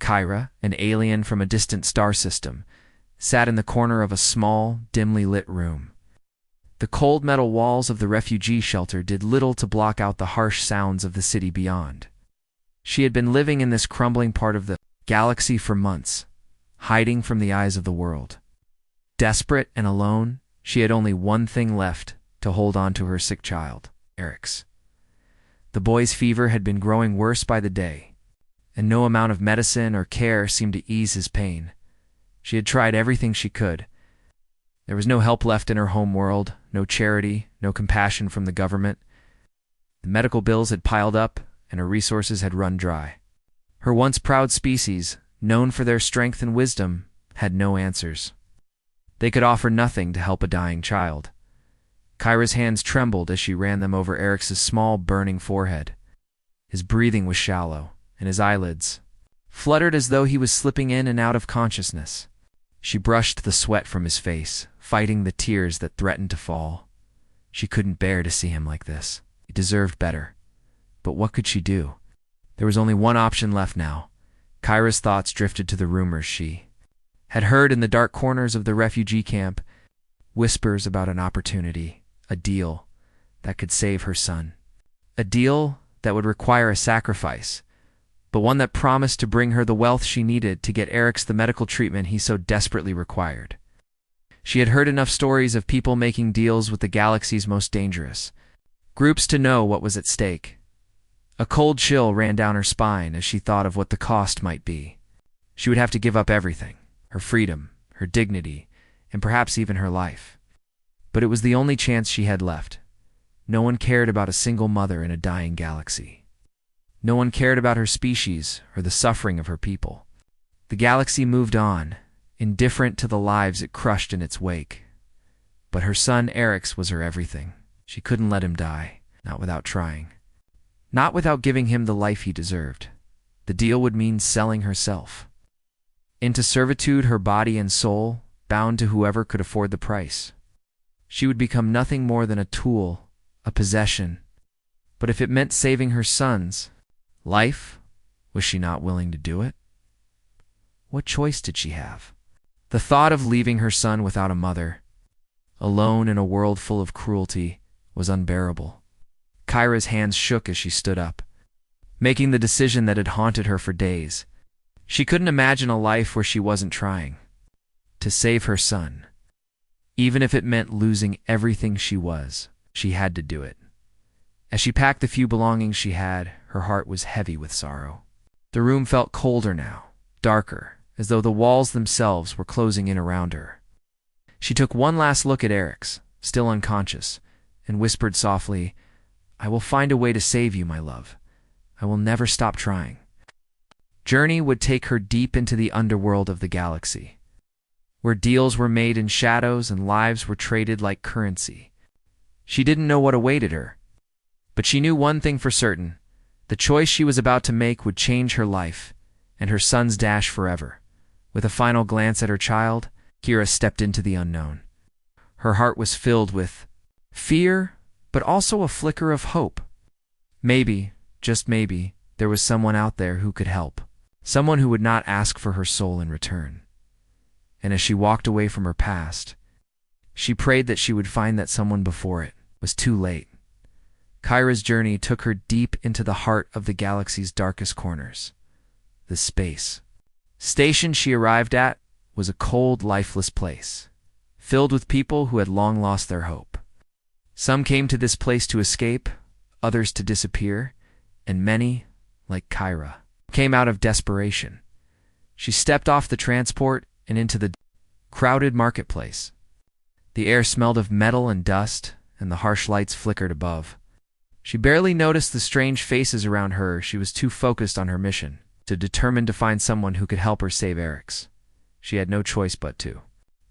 Kyra, an alien from a distant star system, sat in the corner of a small, dimly lit room. The cold metal walls of the refugee shelter did little to block out the harsh sounds of the city beyond. She had been living in this crumbling part of the galaxy for months, hiding from the eyes of the world. Desperate and alone, she had only one thing left to hold on to her sick child, Eric's. The boy's fever had been growing worse by the day, and no amount of medicine or care seemed to ease his pain. She had tried everything she could. There was no help left in her home world, no charity, no compassion from the government. The medical bills had piled up, and her resources had run dry. Her once proud species, known for their strength and wisdom, had no answers. They could offer nothing to help a dying child. Kyra's hands trembled as she ran them over Eric's small, burning forehead. His breathing was shallow, and his eyelids fluttered as though he was slipping in and out of consciousness. She brushed the sweat from his face, fighting the tears that threatened to fall. She couldn't bear to see him like this. He deserved better. But what could she do? There was only one option left now. Kyra's thoughts drifted to the rumors she had heard in the dark corners of the refugee camp, whispers about an opportunity, a deal that could save her son. A deal that would require a sacrifice, but one that promised to bring her the wealth she needed to get Eric's the medical treatment he so desperately required. She had heard enough stories of people making deals with the galaxy's most dangerous groups to know what was at stake. A cold chill ran down her spine as she thought of what the cost might be. She would have to give up everything, her freedom, her dignity, and perhaps even her life. But it was the only chance she had left. No one cared about a single mother in a dying galaxy. No one cared about her species or the suffering of her people. The galaxy moved on, indifferent to the lives it crushed in its wake. But her son Eric's was her everything. She couldn't let him die, not without trying. Not without giving him the life he deserved. The deal would mean selling herself into servitude, her body and soul, bound to whoever could afford the price. She would become nothing more than a tool, a possession. But if it meant saving her son's life, was she not willing to do it? What choice did she have? The thought of leaving her son without a mother, alone in a world full of cruelty, was unbearable. Kyra's hands shook as she stood up, making the decision that had haunted her for days. She couldn't imagine a life where she wasn't trying to save her son. Even if it meant losing everything she was, she had to do it. As she packed the few belongings she had, her heart was heavy with sorrow. The room felt colder now, darker, as though the walls themselves were closing in around her. She took one last look at Eric's, still unconscious, and whispered softly, "I will find a way to save you, my love. I will never stop trying." Journey would take her deep into the underworld of the galaxy, where deals were made in shadows and lives were traded like currency. She didn't know what awaited her, but she knew one thing for certain. The choice she was about to make would change her life and her son's dash forever. With a final glance at her child, Kyra stepped into the unknown. Her heart was filled with fear, but also a flicker of hope. Maybe, just maybe, there was someone out there who could help. Someone who would not ask for her soul in return. And as she walked away from her past, she prayed that she would find that someone before it was too late. Kyra's journey took her deep into the heart of the galaxy's darkest corners. The space station she arrived at was a cold, lifeless place, filled with people who had long lost their hope. Some came to this place to escape, others to disappear, and many, like Kyra, came out of desperation. She stepped off the transport and into the crowded marketplace. The air smelled of metal and dust, and the harsh lights flickered above. She barely noticed the strange faces around her. She was too focused on her mission, determined to find someone who could help her save Eric's. She had no choice but to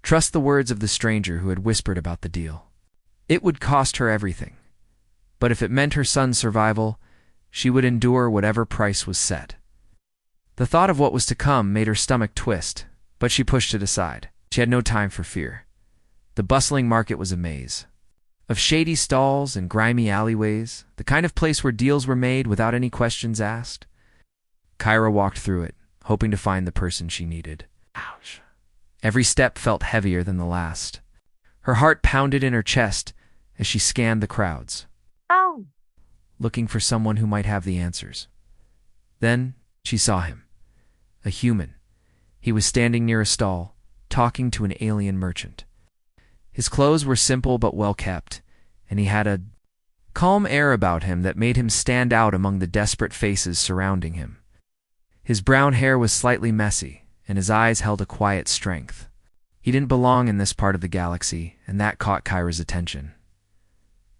trust the words of the stranger who had whispered about the deal. It would cost her everything, but if it meant her son's survival, she would endure whatever price was set. The thought of what was to come made her stomach twist, but she pushed it aside. She had no time for fear. The bustling market was a maze of shady stalls and grimy alleyways, the kind of place where deals were made without any questions asked. Kyra walked through it, hoping to find the person she needed. Ouch. Every step felt heavier than the last. Her heart pounded in her chest as she scanned the crowds, looking for someone who might have the answers. Then she saw him, a human. He was standing near a stall, talking to an alien merchant. His clothes were simple but well kept, and he had a calm air about him that made him stand out among the desperate faces surrounding him. His brown hair was slightly messy, and his eyes held a quiet strength. He didn't belong in this part of the galaxy, and that caught Kyra's attention.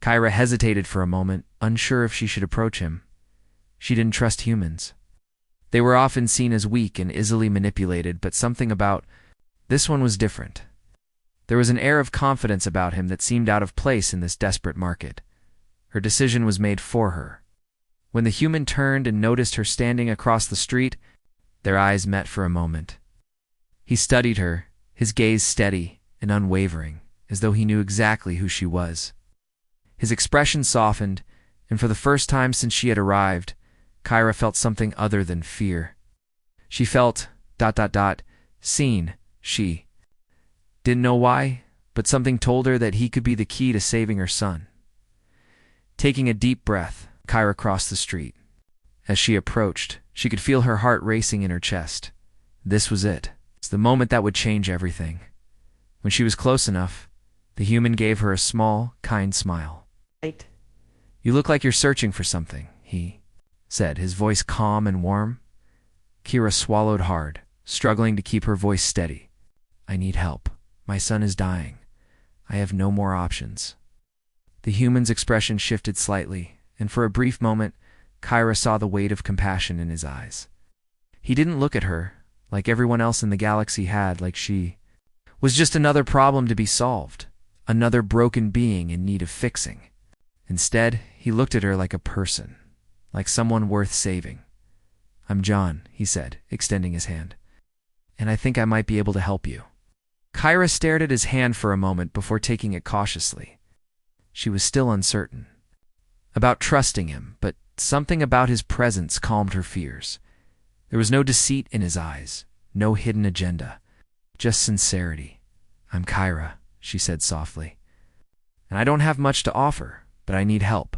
Kyra hesitated for a moment, unsure if she should approach him. She didn't trust humans. They were often seen as weak and easily manipulated, but something about this one was different. There was an air of confidence about him that seemed out of place in this desperate market. Her decision was made for her. When the human turned and noticed her standing across the street, their eyes met for a moment. He studied her, his gaze steady and unwavering, as though he knew exactly who she was. His expression softened, and for the first time since she had arrived, Kyra felt something other than fear. She felt ... seen. She didn't know why, but something told her that he could be the key to saving her son. Taking a deep breath, Kyra crossed the street. As she approached, she could feel her heart racing in her chest. This was it. It's the moment that would change everything. When she was close enough, the human gave her a small, kind smile. Right. "You look like you're searching for something," he said, his voice calm and warm. Kyra swallowed hard, struggling to keep her voice steady. "I need help. My son is dying. I have no more options." The human's expression shifted slightly, and for a brief moment, Kyra saw the weight of compassion in his eyes. He didn't look at her, like everyone else in the galaxy had, like she was just another problem to be solved, another broken being in need of fixing. Instead, he looked at her like a person, like someone worth saving. "I'm John," he said, extending his hand, "and I think I might be able to help you." Kyra stared at his hand for a moment before taking it cautiously. She was still uncertain about trusting him, but something about his presence calmed her fears. There was no deceit in his eyes, no hidden agenda, just sincerity. "I'm Kyra," she said softly, "and I don't have much to offer, but I need help.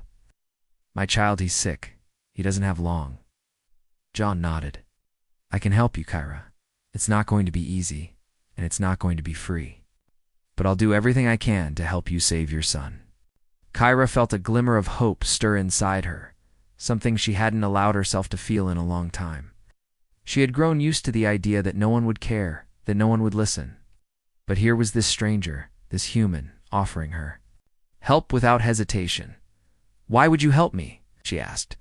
My child, he's sick. He doesn't have long." John nodded. "I can help you, Kyra. It's not going to be easy, and it's not going to be free. But I'll do everything I can to help you save your son." Kyra felt a glimmer of hope stir inside her, something she hadn't allowed herself to feel in a long time. She had grown used to the idea that no one would care, that no one would listen. But here was this stranger, this human, offering her help without hesitation. "Why would you help me?" she asked,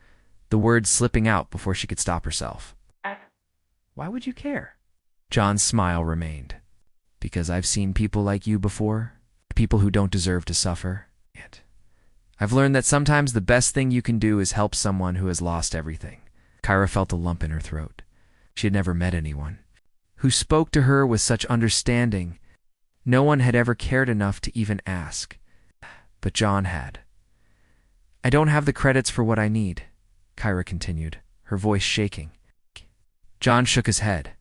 the words slipping out before she could stop herself. "Why would you care?" John's smile remained. "Because I've seen people like you before, people who don't deserve to suffer. And I've learned that sometimes the best thing you can do is help someone who has lost everything." Kyra felt a lump in her throat. She had never met anyone who spoke to her with such understanding. No one had ever cared enough to even ask. But John had. "I don't have the credits for what I need," Kyra continued, her voice shaking. John shook his head.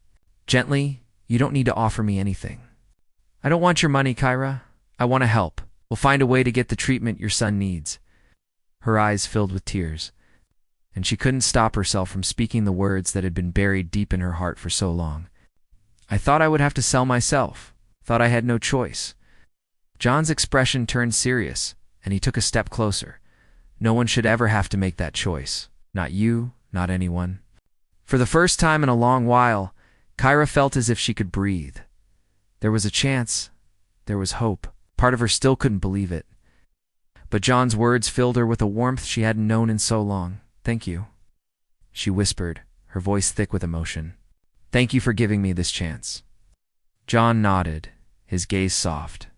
"Gently, you don't need to offer me anything. I don't want your money, Kyra. I want to help. We'll find a way to get the treatment your son needs." Her eyes filled with tears, and she couldn't stop herself from speaking the words that had been buried deep in her heart for so long. "I thought I would have to sell myself. Thought I had no choice." John's expression turned serious, and he took a step closer. "No one should ever have to make that choice. Not you, not anyone." For the first time in a long while, Kyra felt as if she could breathe. There was a chance. There was hope. Part of her still couldn't believe it. But John's words filled her with a warmth she hadn't known in so long. "Thank you," she whispered, her voice thick with emotion. "Thank you for giving me this chance." John nodded, his gaze soft.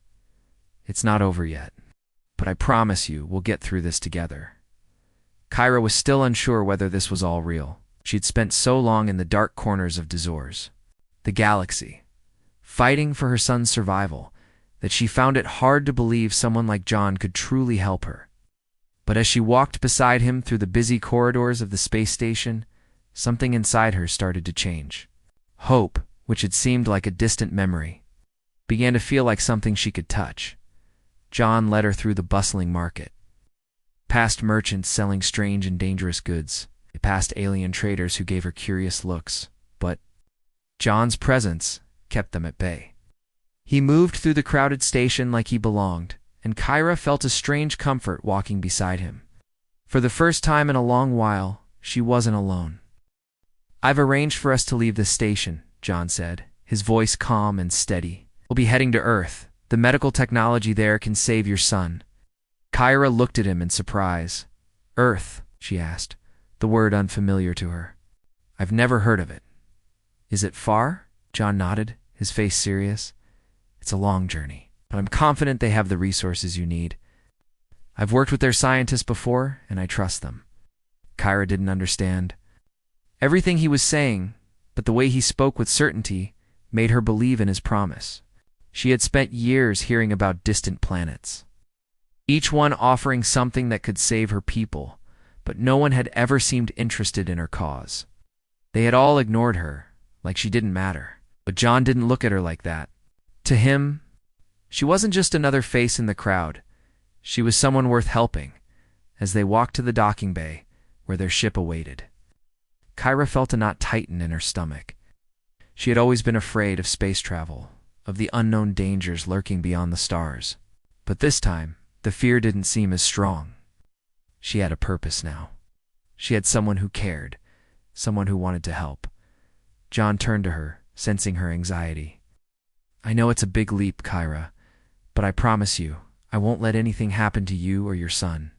"It's not over yet, but I promise you we'll get through this together." Kyra was still unsure whether this was all real. She'd spent so long in the dark corners of Dazors, the galaxy, fighting for her son's survival, that she found it hard to believe someone like John could truly help her. But as she walked beside him through the busy corridors of the space station, something inside her started to change. Hope, which had seemed like a distant memory, began to feel like something she could touch. John led her through the bustling market, past merchants selling strange and dangerous goods, past alien traders who gave her curious looks, but John's presence kept them at bay. He moved through the crowded station like he belonged, and Kyra felt a strange comfort walking beside him. For the first time in a long while, she wasn't alone. "I've arranged for us to leave this station," John said, his voice calm and steady. "We'll be heading to Earth. The medical technology there can save your son." Kyra looked at him in surprise. "Earth?" she asked, the word unfamiliar to her. "I've never heard of it." "Is it far?" John nodded, his face serious. "It's a long journey, but I'm confident they have the resources you need. I've worked with their scientists before, and I trust them." Kyra didn't understand everything he was saying, but the way he spoke with certainty made her believe in his promise. She had spent years hearing about distant planets, each one offering something that could save her people, but no one had ever seemed interested in her cause. They had all ignored her, like she didn't matter. But John didn't look at her like that. To him, she wasn't just another face in the crowd. She was someone worth helping. As they walked to the docking bay, where their ship awaited, Kyra felt a knot tighten in her stomach. She had always been afraid of space travel, of the unknown dangers lurking beyond the stars. But this time, the fear didn't seem as strong. She had a purpose now. She had someone who cared, someone who wanted to help. John turned to her, sensing her anxiety. "I know it's a big leap, Kyra, but I promise you, I won't let anything happen to you or your son."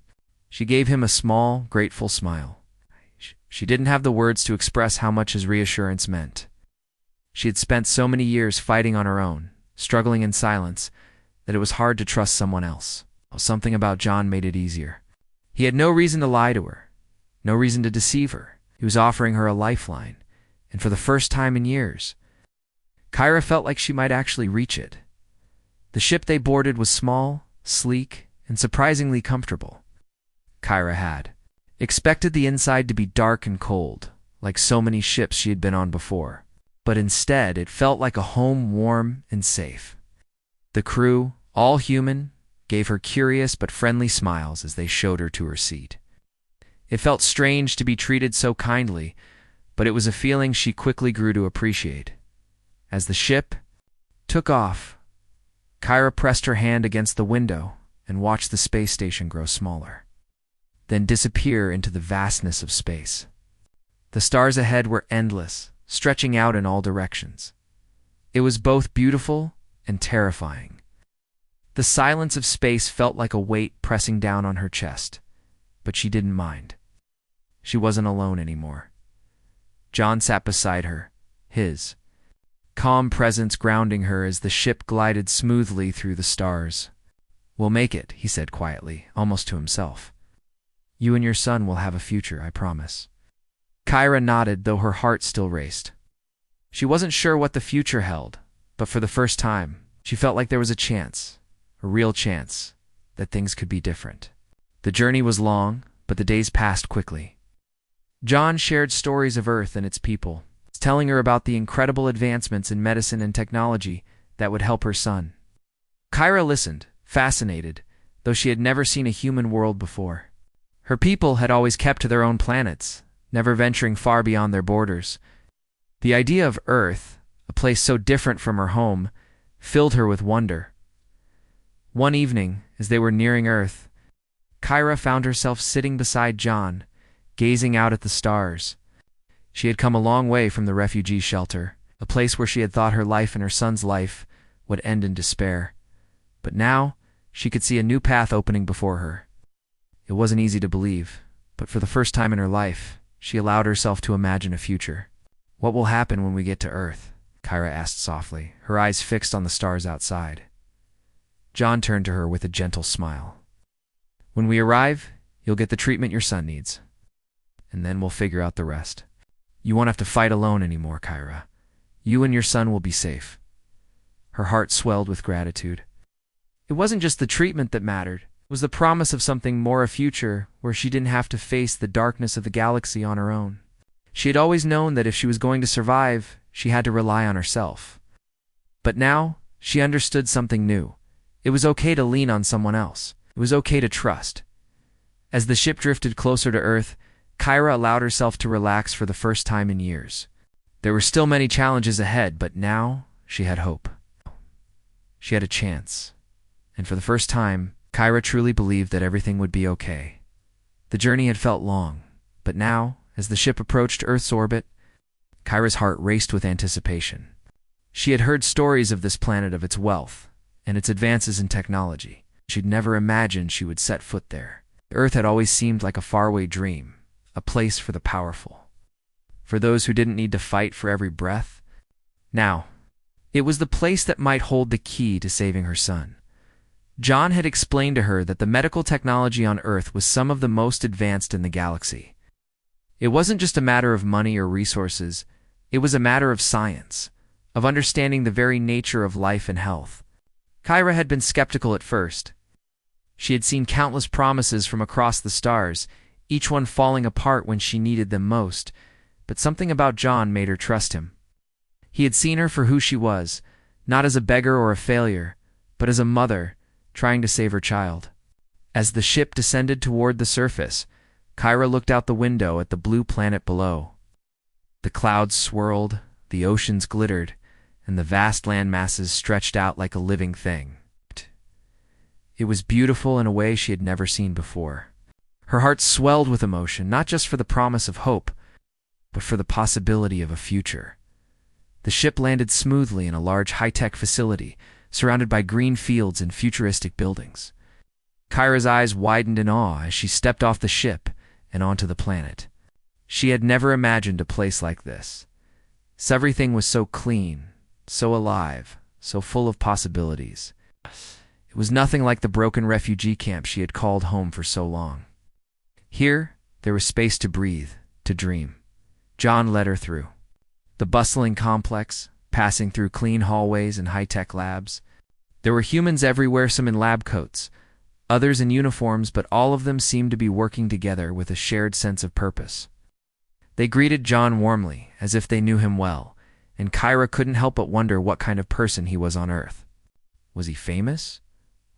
She gave him a small, grateful smile. She didn't have the words to express how much his reassurance meant. She had spent so many years fighting on her own, struggling in silence, that it was hard to trust someone else. Something about John made it easier. He had no reason to lie to her, no reason to deceive her. He was offering her a lifeline, and for the first time in years, Kyra felt like she might actually reach it. The ship they boarded was small, sleek, and surprisingly comfortable. Kyra had expected the inside to be dark and cold, like so many ships she had been on before, but instead it felt like a home warm and safe. The crew, all human, gave her curious but friendly smiles as they showed her to her seat. It felt strange to be treated so kindly, but it was a feeling she quickly grew to appreciate. As the ship took off, Kyra pressed her hand against the window and watched the space station grow smaller, then disappear into the vastness of space. The stars ahead were endless, stretching out in all directions. It was both beautiful and terrifying. The silence of space felt like a weight pressing down on her chest, but she didn't mind. She wasn't alone anymore. John sat beside her, his calm presence grounding her as the ship glided smoothly through the stars. "We'll make it," he said quietly, almost to himself. "You and your son will have a future, I promise." Kyra nodded, though her heart still raced. She wasn't sure what the future held, but for the first time, she felt like there was a chance, a real chance, that things could be different. The journey was long, but the days passed quickly. John shared stories of Earth and its people, telling her about the incredible advancements in medicine and technology that would help her son. Kyra listened, fascinated, though she had never seen a human world before. Her people had always kept to their own planets, never venturing far beyond their borders. The idea of Earth, a place so different from her home, filled her with wonder. One evening, as they were nearing Earth, Kyra found herself sitting beside John, gazing out at the stars. She had come a long way from the refugee shelter, a place where she had thought her life and her son's life would end in despair. But now, she could see a new path opening before her. It wasn't easy to believe, but for the first time in her life, she allowed herself to imagine a future. "What will happen when we get to Earth?" Kyra asked softly, her eyes fixed on the stars outside. John turned to her with a gentle smile. "When we arrive, you'll get the treatment your son needs, and then we'll figure out the rest. You won't have to fight alone anymore, Kyra. You and your son will be safe." Her heart swelled with gratitude. It wasn't just the treatment that mattered. It was the promise of something more, a future where she didn't have to face the darkness of the galaxy on her own. She had always known that if she was going to survive, she had to rely on herself. But now, she understood something new. It was okay to lean on someone else. It was okay to trust. As the ship drifted closer to Earth, Kyra allowed herself to relax for the first time in years. There were still many challenges ahead, but now she had hope. She had a chance. And for the first time, Kyra truly believed that everything would be okay. The journey had felt long, but now, as the ship approached Earth's orbit, Kyra's heart raced with anticipation. She had heard stories of this planet, of its wealth, and its advances in technology. She'd never imagined she would set foot there. Earth had always seemed like a faraway dream, a place for the powerful, for those who didn't need to fight for every breath. Now, it was the place that might hold the key to saving her son. John had explained to her that the medical technology on Earth was some of the most advanced in the galaxy. It wasn't just a matter of money or resources, it was a matter of science, of understanding the very nature of life and health. Kyra had been skeptical at first. She had seen countless promises from across the stars, each one falling apart when she needed them most, but something about John made her trust him. He had seen her for who she was, not as a beggar or a failure, but as a mother trying to save her child. As the ship descended toward the surface, Kyra looked out the window at the blue planet below. The clouds swirled, the oceans glittered, and the vast land masses stretched out like a living thing. It was beautiful in a way she had never seen before. Her heart swelled with emotion, not just for the promise of hope, but for the possibility of a future. The ship landed smoothly in a large high-tech facility, surrounded by green fields and futuristic buildings. Kyra's eyes widened in awe as she stepped off the ship and onto the planet. She had never imagined a place like this. Everything was so clean, so alive, so full of possibilities. It was nothing like the broken refugee camp she had called home for so long. Here, there was space to breathe, to dream. John led her through the bustling complex, passing through clean hallways and high-tech labs. There were humans everywhere, some in lab coats, others in uniforms, but all of them seemed to be working together with a shared sense of purpose. They greeted John warmly, as if they knew him well, and Kyra couldn't help but wonder what kind of person he was on Earth. Was he famous?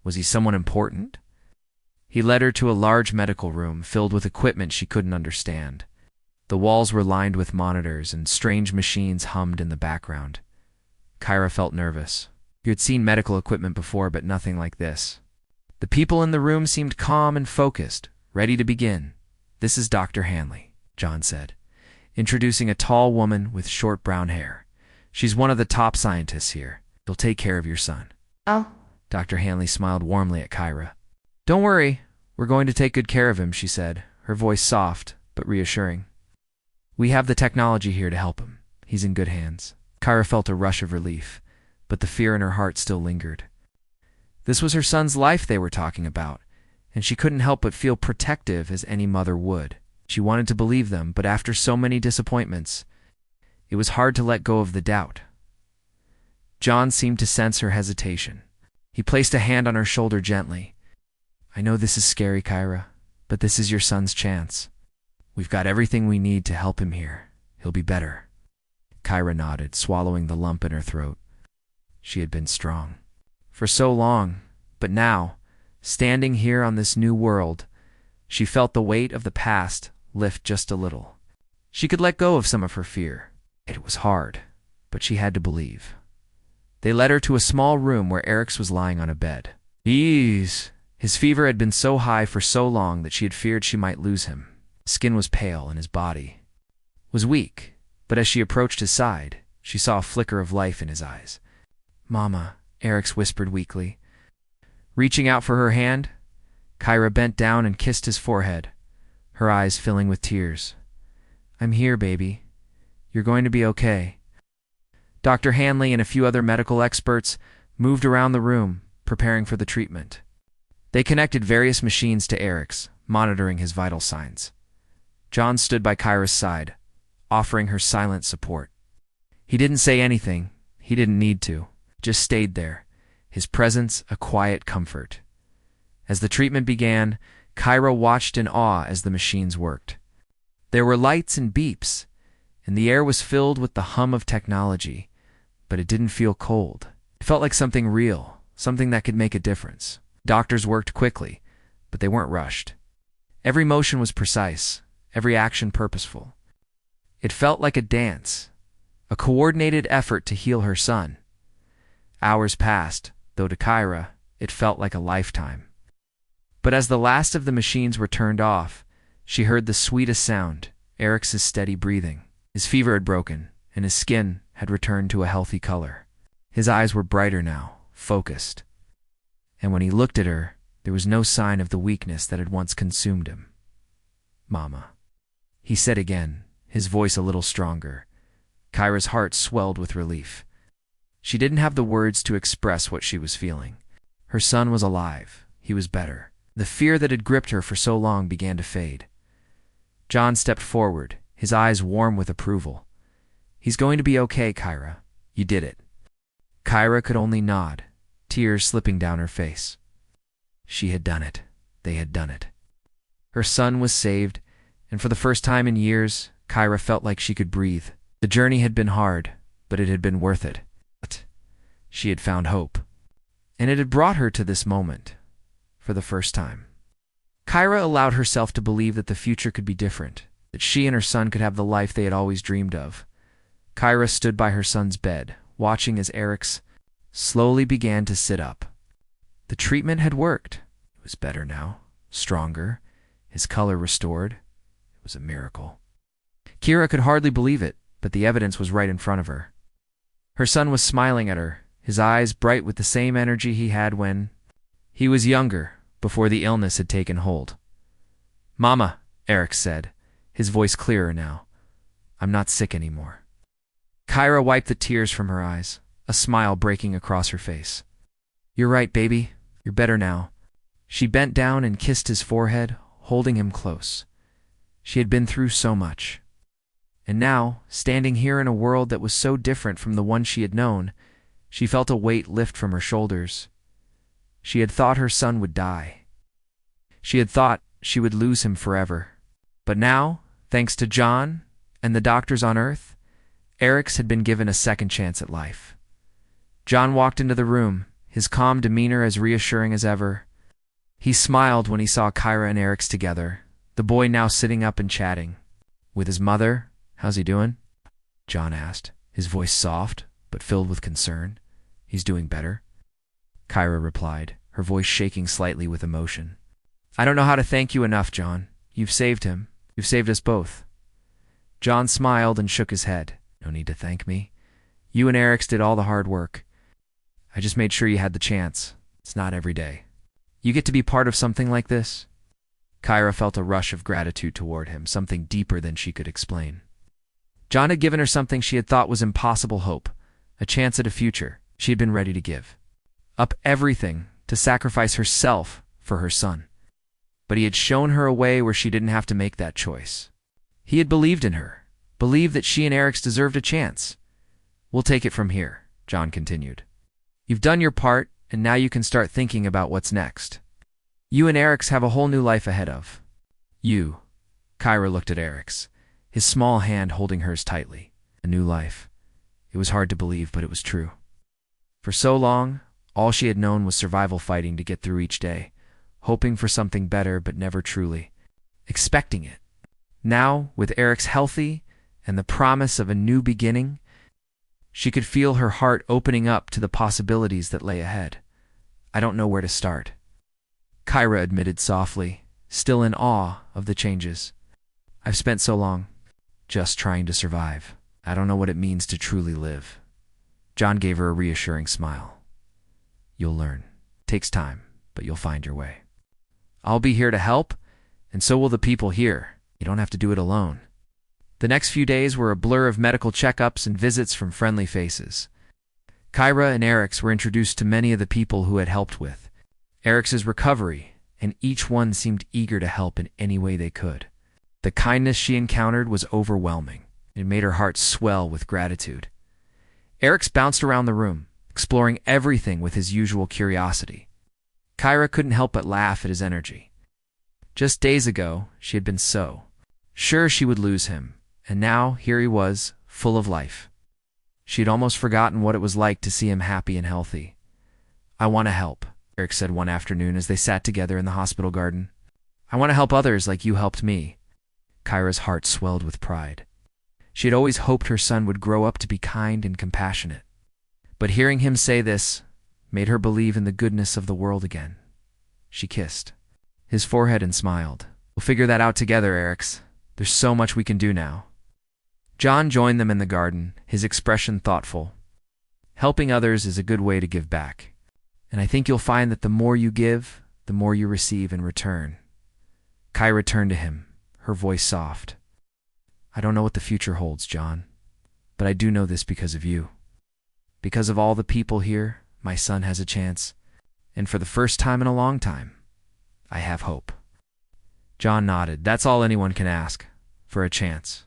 Was he someone important? He led her to a large medical room filled with equipment she couldn't understand. The walls were lined with monitors, and strange machines hummed in the background. Kyra felt nervous. She had seen medical equipment before, but nothing like this. The people in the room seemed calm and focused, ready to begin. "This is Dr. Hanley," John said, introducing a tall woman with short brown hair. "She's one of the top scientists here. She'll take care of your son." "Oh." Dr. Hanley smiled warmly at Kyra. "Don't worry, we're going to take good care of him," she said, her voice soft but reassuring. "We have the technology here to help him. He's in good hands." Kyra felt a rush of relief, but the fear in her heart still lingered. This was her son's life they were talking about, and she couldn't help but feel protective as any mother would. She wanted to believe them, but after so many disappointments, it was hard to let go of the doubt. John seemed to sense her hesitation. He placed a hand on her shoulder gently. "I know this is scary, Kyra, but this is your son's chance. We've got everything we need to help him here. He'll be better." Kyra nodded, swallowing the lump in her throat. She had been strong for so long, but now, standing here on this new world, she felt the weight of the past lift just a little. She could let go of some of her fear. It was hard, but she had to believe. They led her to a small room where Eric's was lying on a bed. His fever had been so high for so long that she had feared she might lose him. His skin was pale and his body was weak, but as she approached his side, she saw a flicker of life in his eyes. "Mama," Eric's whispered weakly. Reaching out for her hand, Kyra bent down and kissed his forehead, her eyes filling with tears. "I'm here, baby. You're going to be okay." Dr. Hanley and a few other medical experts moved around the room, preparing for the treatment. They connected various machines to Eric's, monitoring his vital signs. John stood by Kyra's side, offering her silent support. He didn't say anything. He didn't need to. Just stayed there, his presence a quiet comfort. As the treatment began, Kyra watched in awe as the machines worked. There were lights and beeps, and the air was filled with the hum of technology, but it didn't feel cold. It felt like something real, something that could make a difference. Doctors worked quickly, but they weren't rushed. Every motion was precise, every action purposeful. It felt like a dance, a coordinated effort to heal her son. Hours passed, though to Kyra, it felt like a lifetime. But as the last of the machines were turned off, she heard the sweetest sound, Eric's steady breathing. His fever had broken, and his skin had returned to a healthy color. His eyes were brighter now, focused. And when he looked at her, there was no sign of the weakness that had once consumed him. "Mama," he said again, his voice a little stronger. Kyra's heart swelled with relief. She didn't have the words to express what she was feeling. Her son was alive. He was better. The fear that had gripped her for so long began to fade. John stepped forward, his eyes warm with approval. "He's going to be okay, Kyra. You did it." Kyra could only nod, tears slipping down her face. She had done it. They had done it. Her son was saved, and for the first time in years, Kyra felt like she could breathe. The journey had been hard, but it had been worth it. She had found hope, and it had brought her to this moment for the first time. Kyra allowed herself to believe that the future could be different, that she and her son could have the life they had always dreamed of. Kyra stood by her son's bed, watching as Eric's slowly began to sit up. The treatment had worked. It was better now, stronger, his color restored. It was a miracle. Kyra could hardly believe it, but the evidence was right in front of her. Her son was smiling at her, his eyes bright with the same energy he had when he was younger, before the illness had taken hold. "Mama," Eric said, his voice clearer now, "I'm not sick anymore." Kyra wiped the tears from her eyes, a smile breaking across her face. "You're right, baby. You're better now." She bent down and kissed his forehead, holding him close. She had been through so much. And now, standing here in a world that was so different from the one she had known, she felt a weight lift from her shoulders. She had thought her son would die. She had thought she would lose him forever. But now, thanks to John and the doctors on Earth, Eric's had been given a second chance at life. John walked into the room, his calm demeanor as reassuring as ever. He smiled when he saw Kyra and Eric's together, the boy now sitting up and chatting. "With his mother? How's he doing?" John asked, his voice soft but filled with concern. "He's doing better," Kyra replied, her voice shaking slightly with emotion. "I don't know how to thank you enough, John. You've saved him. You've saved us both." John smiled and shook his head. "No need to thank me. You and Eric's did all the hard work. I just made sure you had the chance. It's not every day. You get to be part of something like this." Kyra felt a rush of gratitude toward him, something deeper than she could explain. John had given her something she had thought was impossible: hope, a chance at a future she had been ready to give. Up everything to sacrifice herself for her son. But he had shown her a way where she didn't have to make that choice. He had believed in her, believed that she and Eric's deserved a chance. "We'll take it from here," John continued. "You've done your part, and now you can start thinking about what's next. You and Eric's have a whole new life ahead of you." Kyra looked at Eric's, his small hand holding hers tightly. A new life. It was hard to believe, but it was true. For so long, all she had known was survival fighting to get through each day, hoping for something better but never truly expecting it. Now, with Eric's healthy and the promise of a new beginning, she could feel her heart opening up to the possibilities that lay ahead. "I don't know where to start," Kyra admitted softly, still in awe of the changes. "I've spent so long just trying to survive. I don't know what it means to truly live." John gave her a reassuring smile. "You'll learn. It takes time, but you'll find your way. I'll be here to help, and so will the people here. You don't have to do it alone." The next few days were a blur of medical checkups and visits from friendly faces. Kyra and Eric's were introduced to many of the people who had helped with Eric's recovery, and each one seemed eager to help in any way they could. The kindness she encountered was overwhelming. It made her heart swell with gratitude. Eric's bounced around the room, exploring everything with his usual curiosity. Kyra couldn't help but laugh at his energy. Just days ago, she had been so sure she would lose him, And now, here he was, full of life. She'd almost forgotten what it was like to see him happy and healthy. "I want to help," Eric said one afternoon as they sat together in the hospital garden. "I want to help others like you helped me." Kyra's heart swelled with pride. She had always hoped her son would grow up to be kind and compassionate. But hearing him say this made her believe in the goodness of the world again. She kissed his forehead and smiled. "We'll figure that out together, Erics. There's so much we can do now." John joined them in the garden, his expression thoughtful. "Helping others is a good way to give back. And I think you'll find that the more you give, the more you receive in return." Kyra turned to him, her voice soft. "I don't know what the future holds, John, but I do know this because of you. Because of all the people here, my son has a chance, and for the first time in a long time, I have hope." John nodded. "That's all anyone can ask, for a chance."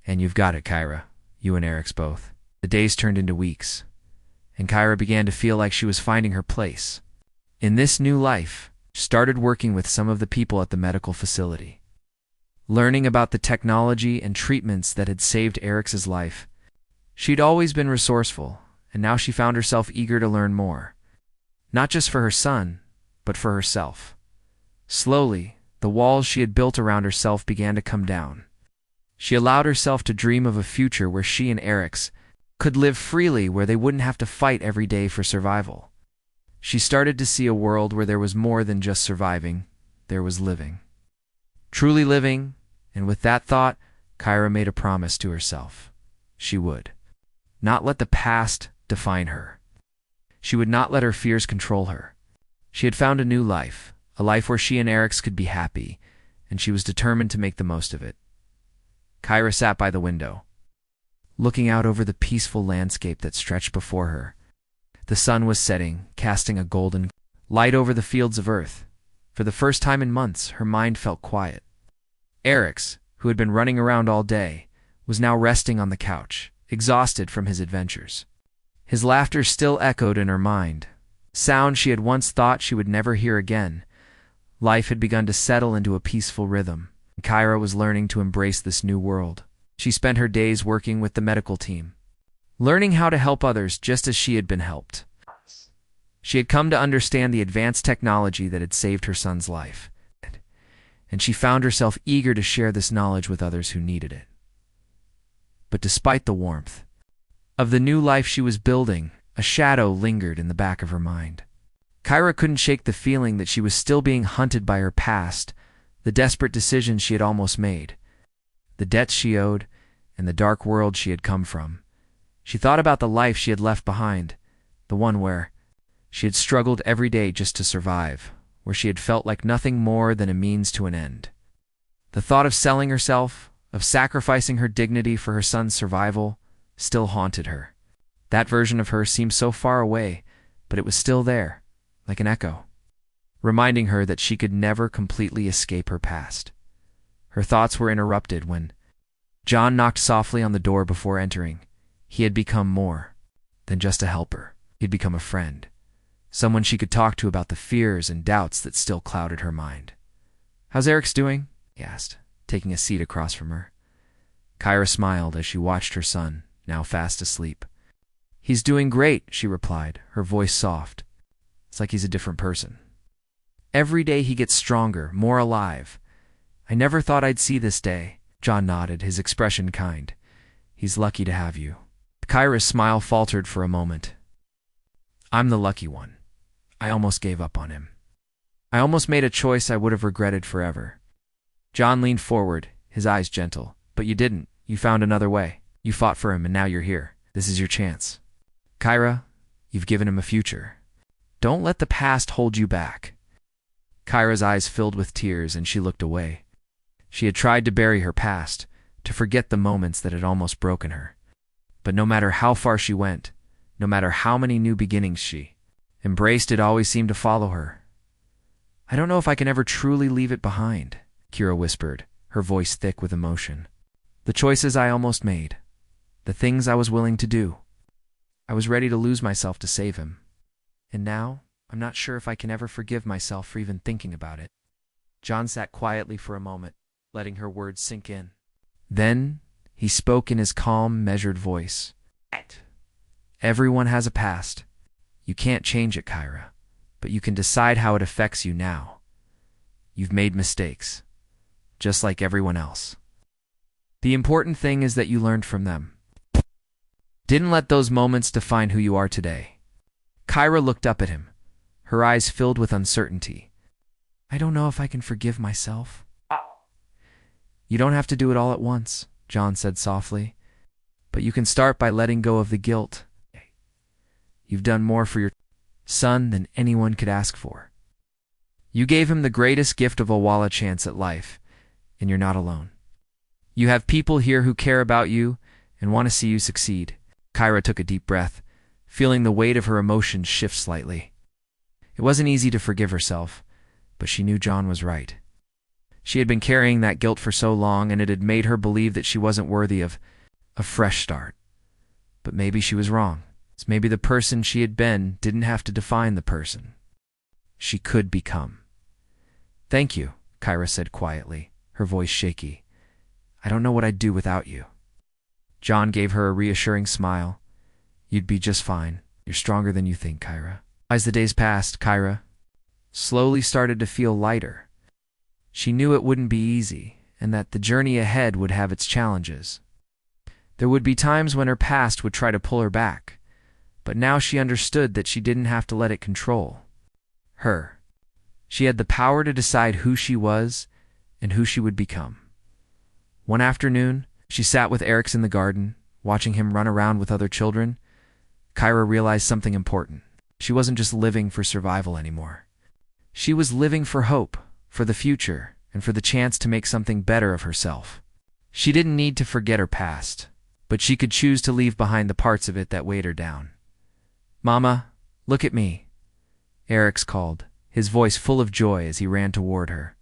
"And you've got it, Kyra, you and Eric's both." The days turned into weeks, and Kyra began to feel like she was finding her place. In this new life, she started working with some of the people at the medical facility. Learning about the technology and treatments that had saved Eric's life. She'd always been resourceful, and now she found herself eager to learn more. Not just for her son, but for herself. Slowly, the walls she had built around herself began to come down. She allowed herself to dream of a future where she and Eric's could live freely, where they wouldn't have to fight every day for survival. She started to see a world where there was more than just surviving, there was living. Truly living, and with that thought, Kyra made a promise to herself. She would not let the past define her. She would not let her fears control her. She had found a new life, a life where she and Eric's could be happy, and she was determined to make the most of it. Kyra sat by the window, looking out over the peaceful landscape that stretched before her. The sun was setting, casting a golden light over the fields of earth. For the first time in months, her mind felt quiet. Eric's, who had been running around all day, was now resting on the couch, exhausted from his adventures. His laughter still echoed in her mind, sound she had once thought she would never hear again. Life had begun to settle into a peaceful rhythm. Kyra was learning to embrace this new world. She spent her days working with the medical team, learning how to help others just as she had been helped. She had come to understand the advanced technology that had saved her son's life, and she found herself eager to share this knowledge with others who needed it. But despite the warmth of the new life she was building, a shadow lingered in the back of her mind. Kyra couldn't shake the feeling that she was still being hunted by her past, the desperate decisions she had almost made, the debts she owed, and the dark world she had come from. She thought about the life she had left behind, the one where she had struggled every day just to survive, where she had felt like nothing more than a means to an end. The thought of selling herself, of sacrificing her dignity for her son's survival, still haunted her. That version of her seemed so far away, but it was still there, like an echo, reminding her that she could never completely escape her past. Her thoughts were interrupted when John knocked softly on the door before entering. He had become more than just a helper. He had become a friend, someone she could talk to about the fears and doubts that still clouded her mind. "How's Eric's doing?" he asked, taking a seat across from her. Kyra smiled as she watched her son, now fast asleep. "He's doing great," she replied, her voice soft. "It's like he's a different person. Every day he gets stronger, more alive. I never thought I'd see this day." John nodded, his expression kind. "He's lucky to have you." Kyra's smile faltered for a moment. "I'm the lucky one. I almost gave up on him. I almost made a choice I would have regretted forever." John leaned forward, his eyes gentle. "But you didn't. You found another way. You fought for him, and now you're here. This is your chance. Kyra, you've given him a future. Don't let the past hold you back." Kyra's eyes filled with tears, and she looked away. She had tried to bury her past, to forget the moments that had almost broken her. But no matter how far she went, no matter how many new beginnings she embraced, it always seemed to follow her. "I don't know if I can ever truly leave it behind," Kyra whispered, her voice thick with emotion. "The choices I almost made, the things I was willing to do. I was ready to lose myself to save him. And now, I'm not sure if I can ever forgive myself for even thinking about it." John sat quietly for a moment, letting her words sink in. Then, He spoke in his calm, measured voice. Everyone has a past. You can't change it, Kyra, but you can decide how it affects you now. You've made mistakes, just like everyone else. The important thing is that you learned from them. Didn't let those moments define who you are today. Kyra looked up at him, her eyes filled with uncertainty. I don't know if I can forgive myself. You don't have to do it all at once, John said softly, but you can start by letting go of the guilt. You've done more for your son than anyone could ask for. You gave him the greatest gift of all a chance at life, and you're not alone. You have people here who care about you and want to see you succeed. Kyra took a deep breath, feeling the weight of her emotions shift slightly. It wasn't easy to forgive herself, but she knew John was right. She had been carrying that guilt for so long, and it had made her believe that she wasn't worthy of a fresh start. But maybe she was wrong. Maybe the person she had been didn't have to define the person she could become. Thank you, Kyra said quietly, her voice shaky. I don't know what I'd do without you. John gave her a reassuring smile. You'd be just fine. You're stronger than you think, Kyra. As the days passed, Kyra slowly started to feel lighter. She knew it wouldn't be easy, and that the journey ahead would have its challenges. There would be times when her past would try to pull her back, but now she understood that she didn't have to let it control her. She had the power to decide who she was and who she would become. One afternoon, she sat with Orcs in the garden, watching him run around with other children. Kyra realized something important. She wasn't just living for survival anymore. She was living for hope, for the future, and for the chance to make something better of herself. She didn't need to forget her past, but she could choose to leave behind the parts of it that weighed her down. Mama, look at me, Orcs called, his voice full of joy as he ran toward her.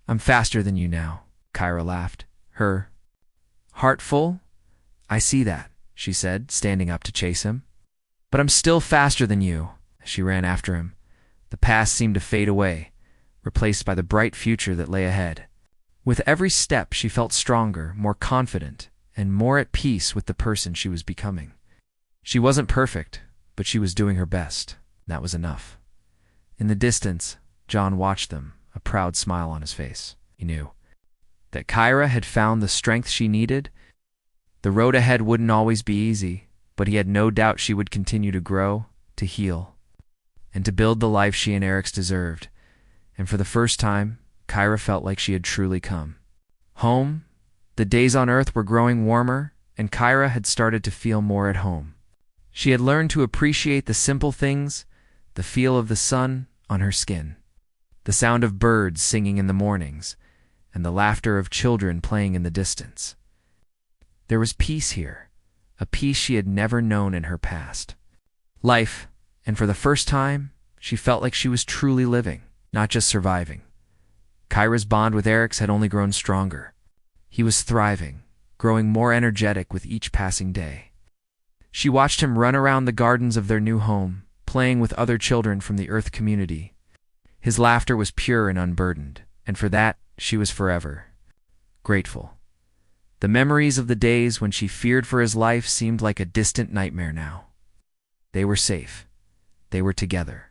I'm faster than you now, Kyra laughed, her heart full. I see that, she said, standing up to chase him. But I'm still faster than you. She ran after him. The past seemed to fade away, replaced by the bright future that lay ahead. With every step, she felt stronger, more confident, and more at peace with the person she was becoming. She wasn't perfect, but she was doing her best. That was enough. In the distance, John watched them, a proud smile on his face. He knew that Kyra had found the strength she needed. The road ahead wouldn't always be easy, but he had no doubt she would continue to grow, to heal, and to build the life she and Orcs deserved. And for the first time, Kyra felt like she had truly come home. The days on Earth were growing warmer, and Kyra had started to feel more at home. She had learned to appreciate the simple things, the feel of the sun on her skin, the sound of birds singing in the mornings, and the laughter of children playing in the distance. There was peace here, a peace she had never known in her past. Life, and for the first time, she felt like she was truly living, not just surviving. Kyra's bond with Orcs had only grown stronger. He was thriving, growing more energetic with each passing day. She watched him run around the gardens of their new home, playing with other children from the Earth community. His laughter was pure and unburdened, and for that, she was forever grateful. The memories of the days when she feared for his life seemed like a distant nightmare now. They were safe. They were together.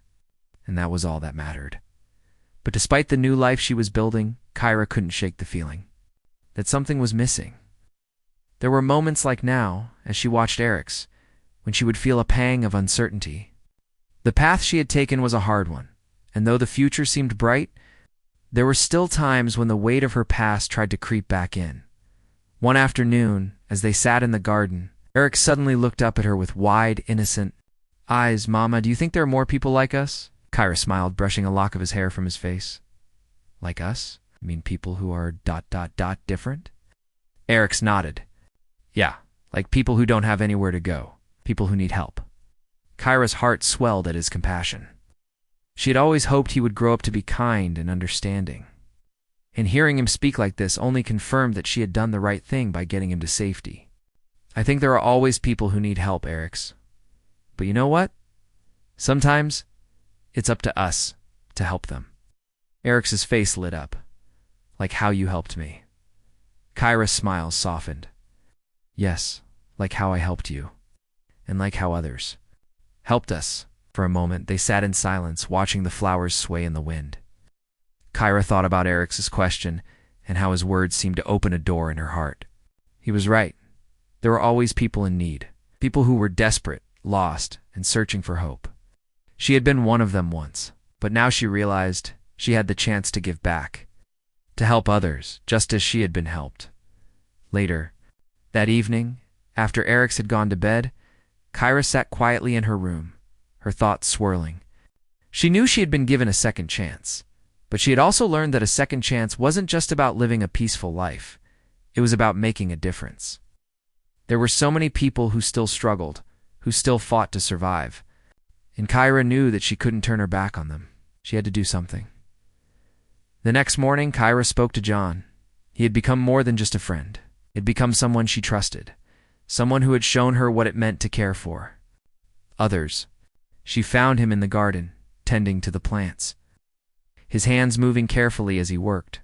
And that was all that mattered. But despite the new life she was building, Kyra couldn't shake the feeling that something was missing. There were moments like now, as she watched Orcs, when she would feel a pang of uncertainty. The path she had taken was a hard one, and though the future seemed bright, there were still times when the weight of her past tried to creep back in. One afternoon, as they sat in the garden, Orcs suddenly looked up at her with wide, innocent eyes. Mama, do you think there are more people like us? Kyra smiled, brushing a lock of his hair from his face. Like us? You mean people who are ... different? Orcs nodded. Yeah, like people who don't have anywhere to go, people who need help. Kyra's heart swelled at his compassion. She had always hoped he would grow up to be kind and understanding. And hearing him speak like this only confirmed that she had done the right thing by getting him to safety. I think there are always people who need help, Orcs. But you know what? Sometimes it's up to us to help them. Orcs' face lit up. Like how you helped me. Kyra's smile softened. Yes, like how I helped you, and like how others helped us. For a moment, they sat in silence, watching the flowers sway in the wind. Kyra thought about Eric's question and how his words seemed to open a door in her heart. He was right. There were always people in need, people who were desperate, lost, and searching for hope. She had been one of them once, but now she realized she had the chance to give back, to help others, just as she had been helped. Later, that evening, after Eric had gone to bed, Kyra sat quietly in her room, her thoughts swirling. She knew she had been given a second chance, but she had also learned that a second chance wasn't just about living a peaceful life. It was about making a difference. There were so many people who still struggled, who still fought to survive, and Kyra knew that she couldn't turn her back on them. She had to do something. The next morning, Kyra spoke to John. He had become more than just a friend. He had become someone she trusted, someone who had shown her what it meant to care for others. She found him in the garden, tending to the plants, his hands moving carefully as he worked.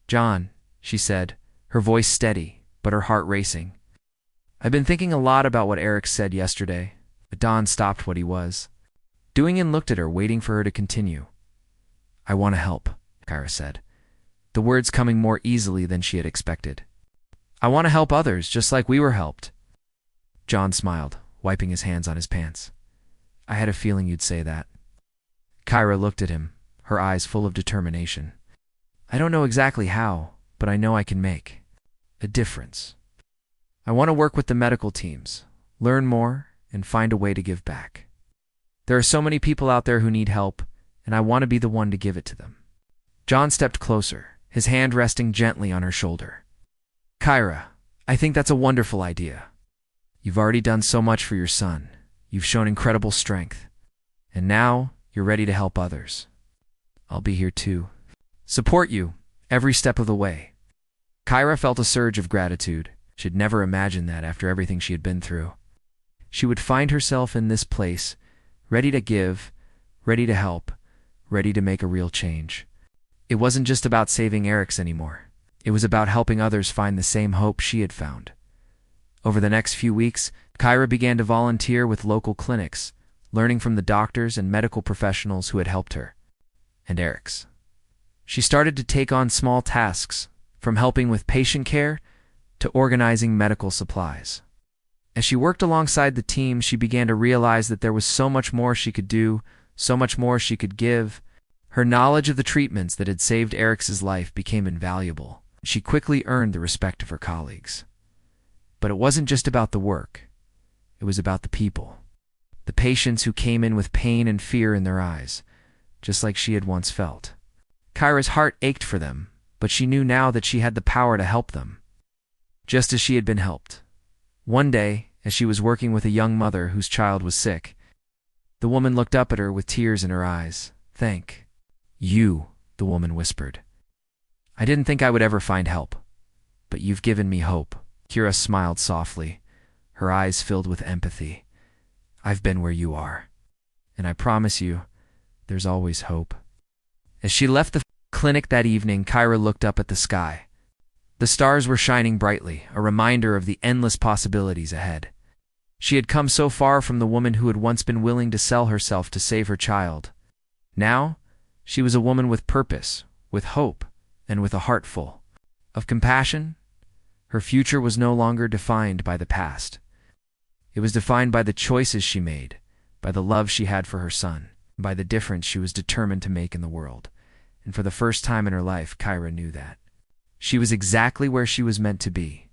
"John," she said, her voice steady, but her heart racing. "I've been thinking a lot about what Eric said yesterday." But Don stopped what he was doing and looked at her, waiting for her to continue. "I want to help," Kyra said, the words coming more easily than she had expected. "I want to help others, just like we were helped." John smiled, wiping his hands on his pants. "I had a feeling you'd say that." Kyra looked at him, her eyes full of determination. "I don't know exactly how, but I know I can make a difference. I want to work with the medical teams, learn more, and find a way to give back. There are so many people out there who need help, and I want to be the one to give it to them." John stepped closer, his hand resting gently on her shoulder. "Kyra, I think that's a wonderful idea. You've already done so much for your son. You've shown incredible strength. And now you're ready to help others. I'll be here too. Support you, every step of the way." Kyra felt a surge of gratitude. She'd never imagined that after everything she had been through. She would find herself in this place, ready to give, ready to help, ready to make a real change. It wasn't just about saving Eric's anymore. It was about helping others find the same hope she had found. Over the next few weeks, Kyra began to volunteer with local clinics, learning from the doctors and medical professionals who had helped her and Eric's. She started to take on small tasks, from helping with patient care to organizing medical supplies. As she worked alongside the team, she began to realize that there was so much more she could do, so much more she could give. Her knowledge of the treatments that had saved Eric's life became invaluable. She quickly earned the respect of her colleagues. But it wasn't just about the work. It was about the people. The patients who came in with pain and fear in their eyes, just like she had once felt. Kyra's heart ached for them, but she knew now that she had the power to help them, just as she had been helped. One day, as she was working with a young mother whose child was sick, the woman looked up at her with tears in her eyes. "Thank you," the woman whispered. "I didn't think I would ever find help, but you've given me hope." Kyra smiled softly, her eyes filled with empathy. "I've been where you are, and I promise you, there's always hope." As she left the clinic that evening, Kyra looked up at the sky. The stars were shining brightly, a reminder of the endless possibilities ahead. She had come so far from the woman who had once been willing to sell herself to save her child. Now, she was a woman with purpose, with hope, and with a heart full of compassion. Her future was no longer defined by the past. It was defined by the choices she made, by the love she had for her son, by the difference she was determined to make in the world. And for the first time in her life, Kyra knew that she was exactly where she was meant to be,